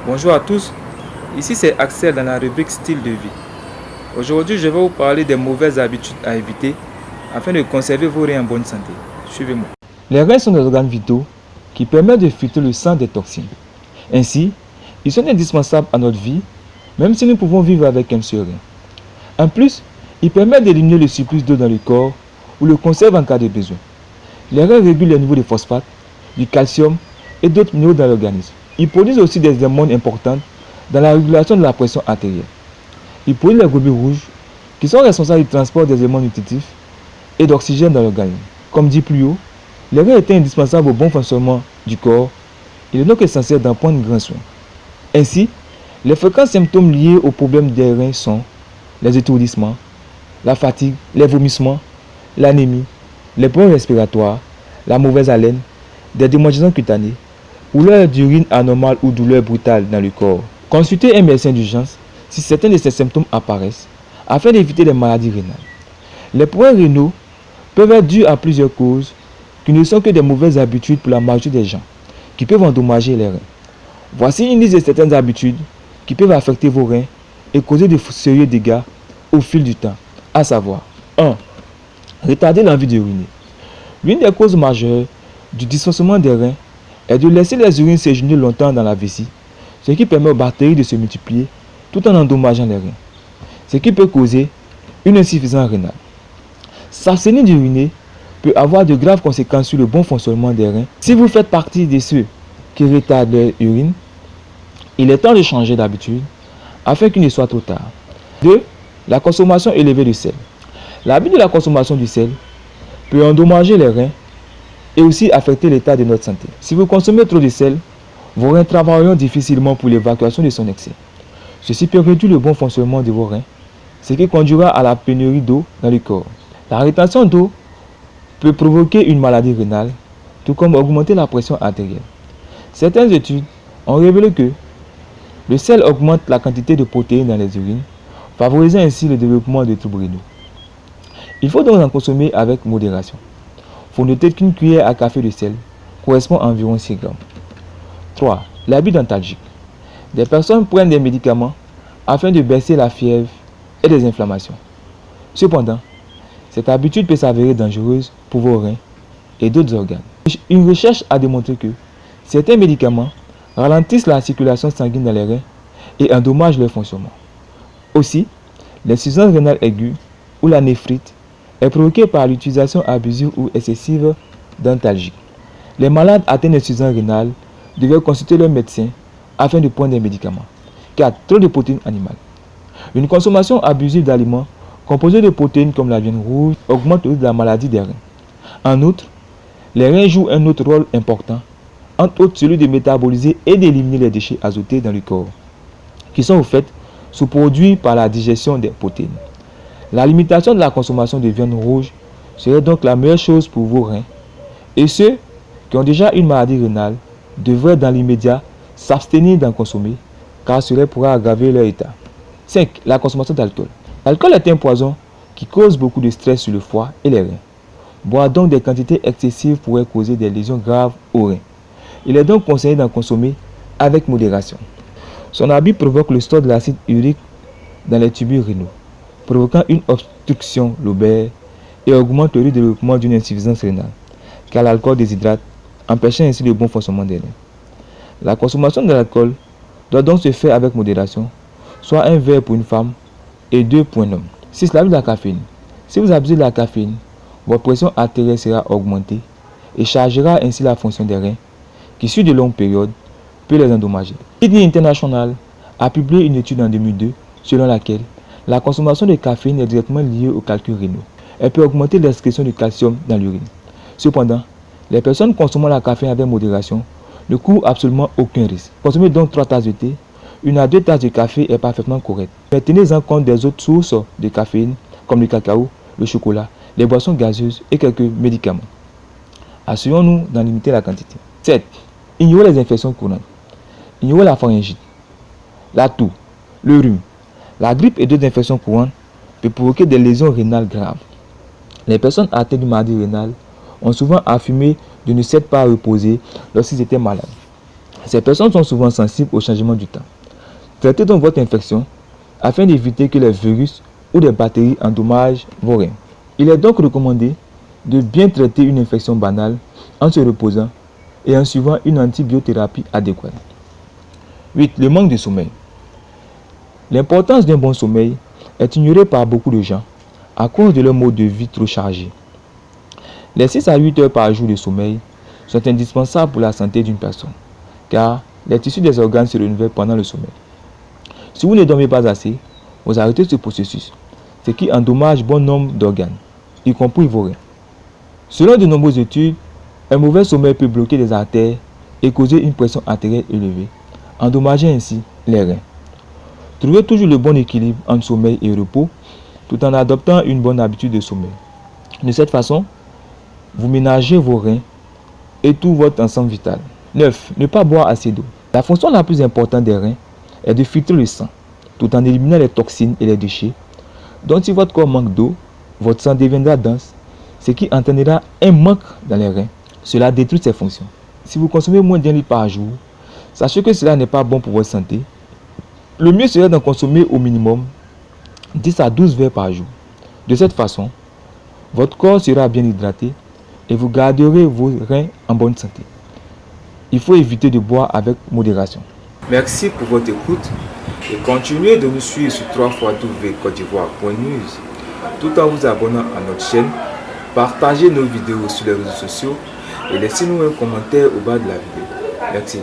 Bonjour à tous, ici c'est Axel dans la rubrique Style de vie. Aujourd'hui, je vais vous parler des mauvaises habitudes à éviter afin de conserver vos reins en bonne santé. Suivez-moi. Les reins sont des organes vitaux qui permettent de filtrer le sang des toxines. Ainsi, ils sont indispensables à notre vie, même si nous pouvons vivre avec un seul rein. En plus, ils permettent d'éliminer le surplus d'eau dans le corps ou le conservent en cas de besoin. Les reins régulent les niveaux de phosphate, du calcium et d'autres minéraux dans l'organisme. Ils produisent aussi des hormones importantes dans la régulation de la pression artérielle. Ils produisent les globules rouges qui sont responsables du transport des éléments nutritifs et d'oxygène dans l'organisme. Comme dit plus haut, les reins étant indispensables au bon fonctionnement du corps, il est donc essentiel d'en prendre grand soin. Ainsi, les fréquents symptômes liés aux problèmes des reins sont les étourdissements, la fatigue, les vomissements, l'anémie, les problèmes respiratoires, la mauvaise haleine, des démangeaisons cutanées, couleur d'urine anormale ou douleur brutale dans le corps. Consultez un médecin d'urgence si certains de ces symptômes apparaissent afin d'éviter les maladies rénales. Les problèmes rénaux peuvent être dus à plusieurs causes qui ne sont que des mauvaises habitudes pour la majorité des gens qui peuvent endommager les reins. Voici une liste de certaines habitudes qui peuvent affecter vos reins et causer de sérieux dégâts au fil du temps, à savoir 1. Retarder l'envie d'uriner. L'une des causes majeures du dysfonctionnement des reins est de laisser les urines séjourner longtemps dans la vessie, ce qui permet aux bactéries de se multiplier tout en endommageant les reins, ce qui peut causer une insuffisance rénale. S'abstenir d'uriner peut avoir de graves conséquences sur le bon fonctionnement des reins. Si vous faites partie de ceux qui retardent leur urine, il est temps de changer d'habitude afin qu'il ne soit trop tard. 2. La consommation élevée de sel. L'habit de la consommation du sel peut endommager les reins et aussi affecter l'état de notre santé. Si vous consommez trop de sel, vos reins travailleront difficilement pour l'évacuation de son excès. Ceci peut réduire le bon fonctionnement de vos reins, ce qui conduira à la pénurie d'eau dans le corps. La rétention d'eau peut provoquer une maladie rénale, tout comme augmenter la pression artérielle. Certaines études ont révélé que le sel augmente la quantité de protéines dans les urines, favorisant ainsi le développement de troubles rénaux. Il faut donc en consommer avec modération. Il faut noter qu'une cuillère à café de sel correspond à environ 6 grammes. 3. L'habit dentalgique. Des personnes prennent des médicaments afin de baisser la fièvre et les inflammations. Cependant, cette habitude peut s'avérer dangereuse pour vos reins et d'autres organes. Une recherche a démontré que certains médicaments ralentissent la circulation sanguine dans les reins et endommagent leur fonctionnement. Aussi, l'insuffisance rénale aiguë ou la néphrite est provoquée par l'utilisation abusive ou excessive dentalgique. Les malades atteints d'insuffisance rénale devraient consulter leur médecin afin de prendre des médicaments, car trop de protéines animales. Une consommation abusive d'aliments composés de protéines comme la viande rouge augmente le risque de la maladie des reins. En outre, les reins jouent un autre rôle important, entre autres celui de métaboliser et d'éliminer les déchets azotés dans le corps, qui sont au fait sous-produits par la digestion des protéines. La limitation de la consommation de viande rouge serait donc la meilleure chose pour vos reins, et ceux qui ont déjà une maladie rénale devraient dans l'immédiat s'abstenir d'en consommer, car cela pourrait aggraver leur état. 5. La consommation d'alcool. L'alcool est un poison qui cause beaucoup de stress sur le foie et les reins. Boire donc des quantités excessives pourrait causer des lésions graves aux reins. Il est donc conseillé d'en consommer avec modération. Son abus provoque le stock de l'acide urique dans les tubules rénaux, provoquant une obstruction lobaire et augmente le risque de développement d'une insuffisance rénale, car l'alcool déshydrate, empêchant ainsi le bon fonctionnement des reins. La consommation de l'alcool doit donc se faire avec modération, soit un verre pour une femme et 2 pour un homme. 6. L'abus de la caféine. Si vous abusez de la caféine, votre pression artérielle sera augmentée et chargera ainsi la fonction des reins, qui sur de longues périodes peut les endommager. Kidney International a publié une étude en 2002 selon laquelle la consommation de caféine est directement liée aux calculs rénaux. Elle peut augmenter l'excrétion de calcium dans l'urine. Cependant, les personnes consommant la caféine avec modération ne courent absolument aucun risque. Consommez donc 3 tasses de thé, 1 à 2 tasses de café est parfaitement correct. Mais tenez en compte des autres sources de caféine comme le cacao, le chocolat, les boissons gazeuses et quelques médicaments. Assurons-nous d'en limiter la quantité. 7. Ignorez les infections courantes. Ignorez la pharyngite, la toux, le rhume, la grippe et d'autres infections courantes peuvent provoquer des lésions rénales graves. Les personnes atteintes d'une maladie rénale ont souvent affirmé de ne s'être pas reposées lorsqu'ils étaient malades. Ces personnes sont souvent sensibles au changement du temps. Traitez donc votre infection afin d'éviter que les virus ou des bactéries endommagent vos reins. Il est donc recommandé de bien traiter une infection banale en se reposant et en suivant une antibiothérapie adéquate. 8. Le manque de sommeil. L'importance d'un bon sommeil est ignorée par beaucoup de gens à cause de leur mode de vie trop chargé. Les 6 à 8 heures par jour de sommeil sont indispensables pour la santé d'une personne, car les tissus des organes se renouvellent pendant le sommeil. Si vous ne dormez pas assez, vous arrêtez ce processus, ce qui endommage bon nombre d'organes, y compris vos reins. Selon de nombreuses études, un mauvais sommeil peut bloquer les artères et causer une pression artérielle élevée, endommageant ainsi les reins. Trouvez toujours le bon équilibre entre sommeil et repos, tout en adoptant une bonne habitude de sommeil. De cette façon, vous ménagez vos reins et tout votre ensemble vital. 9. Ne pas boire assez d'eau. La fonction la plus importante des reins est de filtrer le sang, tout en éliminant les toxines et les déchets. Donc si votre corps manque d'eau, votre sang deviendra dense, ce qui entraînera un manque dans les reins. Cela détruit ses fonctions. Si vous consommez moins d'1 litre par jour, sachez que cela n'est pas bon pour votre santé. Le mieux serait d'en consommer au minimum 10 à 12 verres par jour. De cette façon, votre corps sera bien hydraté et vous garderez vos reins en bonne santé. Il faut éviter de boire avec modération. Merci pour votre écoute et continuez de nous suivre sur www.cotedivoire.news tout en vous abonnant à notre chaîne. Partagez nos vidéos sur les réseaux sociaux et laissez-nous un commentaire au bas de la vidéo. Merci.